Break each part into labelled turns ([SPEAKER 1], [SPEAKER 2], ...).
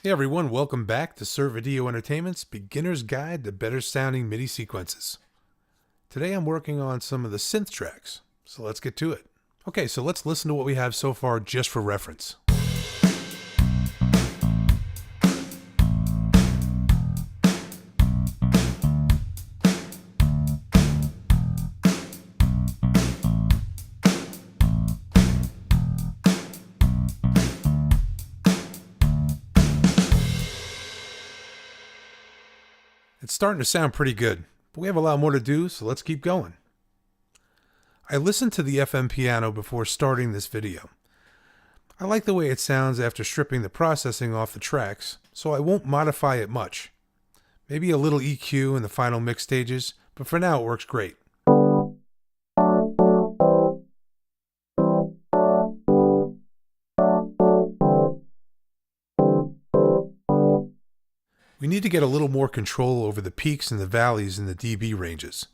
[SPEAKER 1] Hey everyone, welcome back to Sir Video Entertainment's Beginner's Guide to Better Sounding MIDI Sequences. Today I'm working on some of the synth tracks, so let's get to it. Okay, so let's listen to what we have so far just for reference. It's starting to sound pretty good, but we have a lot more to do, so let's keep going. I listened to the FM piano before starting this video. I like the way it sounds after stripping the processing off the tracks, so I won't modify it much. Maybe a little EQ in the final mix stages, but for now it works great. We need to get a little more control over the peaks and the valleys in the dB ranges.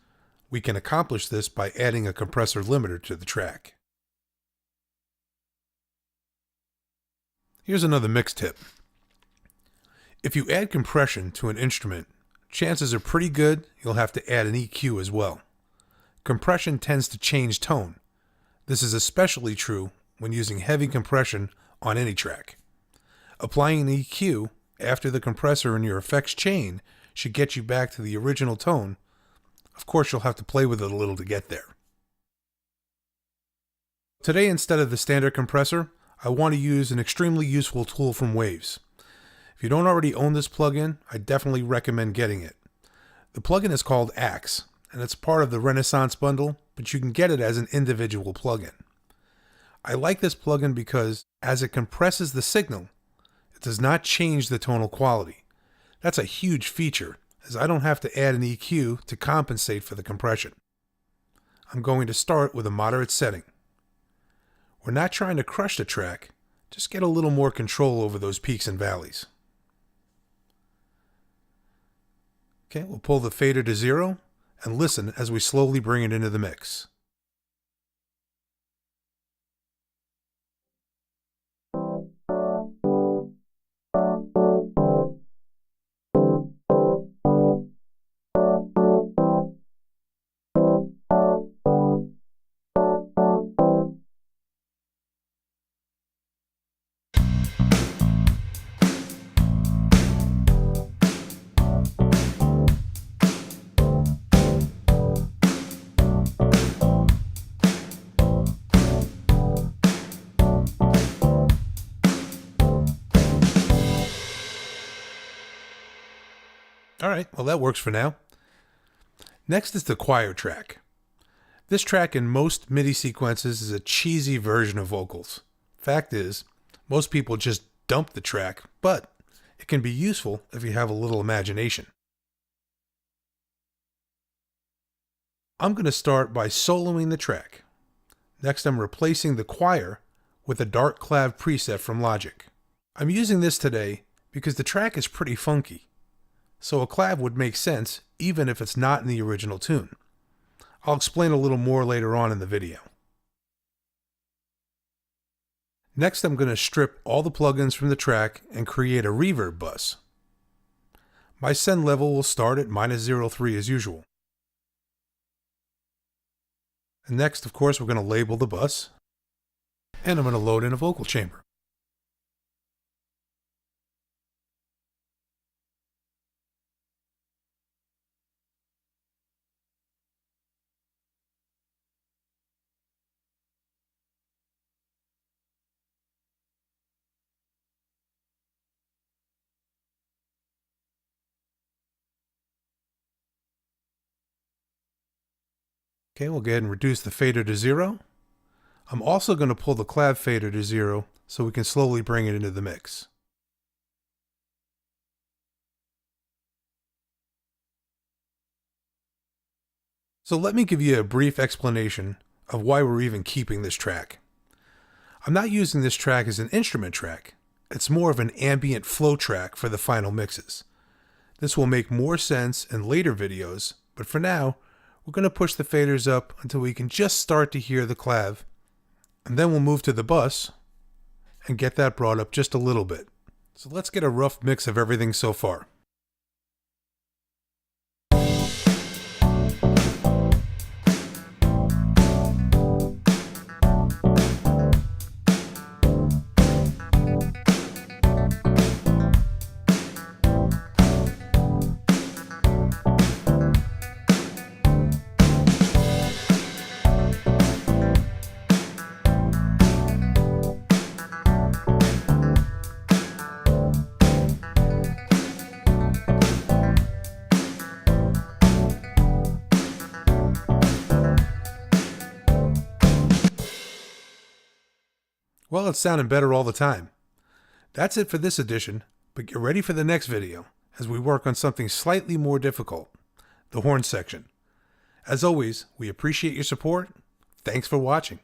[SPEAKER 1] We can accomplish this by adding a compressor limiter to the track. Here's another mix tip. If you add compression to an instrument, chances are pretty good you'll have to add an EQ as well. Compression tends to change tone. This is especially true when using heavy compression on any track. Applying an EQ after the compressor in your effects chain should get you back to the original tone. Of course, you'll have to play with it a little to get there. Today, instead of the standard compressor, I want to use an extremely useful tool from Waves. If you don't already own this plugin, I definitely recommend getting it. The plugin is called Axe, and it's part of the Renaissance bundle, but you can get it as an individual plugin. I like this plugin because, as it compresses the signal, it does not change the tonal quality. That's a huge feature, as I don't have to add an EQ to compensate for the compression. I'm going to start with a moderate setting. We're not trying to crush the track, just get a little more control over those peaks and valleys. Okay, we'll pull the fader to 0 and listen as we slowly bring it into the mix. Alright, well that works for now. Next is the choir track. This track in most MIDI sequences is a cheesy version of vocals. Fact is, most people just dump the track, but it can be useful if you have a little imagination. I'm going to start by soloing the track. Next I'm replacing the choir with a dark clav preset from Logic. I'm using this today because the track is pretty funky, so a clav would make sense even if it's not in the original tune. I'll explain a little more later on in the video. Next I'm going to strip all the plugins from the track and create a reverb bus. My send level will start at -0.3 as usual. And next, of course, we're going to label the bus, and I'm going to load in a vocal chamber. Okay, we'll go ahead and reduce the fader to 0. I'm also going to pull the clav fader to 0 so we can slowly bring it into the mix. So let me give you a brief explanation of why we're even keeping this track. I'm not using this track as an instrument track. It's more of an ambient flow track for the final mixes. This will make more sense in later videos, but for now, we're going to push the faders up until we can just start to hear the clav, and then we'll move to the bus and get that brought up just a little bit. So let's get a rough mix of everything so far. Well, it's sounding better all the time. That's it for this edition, but get ready for the next video as we work on something slightly more difficult, the horn section. As always, we appreciate your support. Thanks for watching.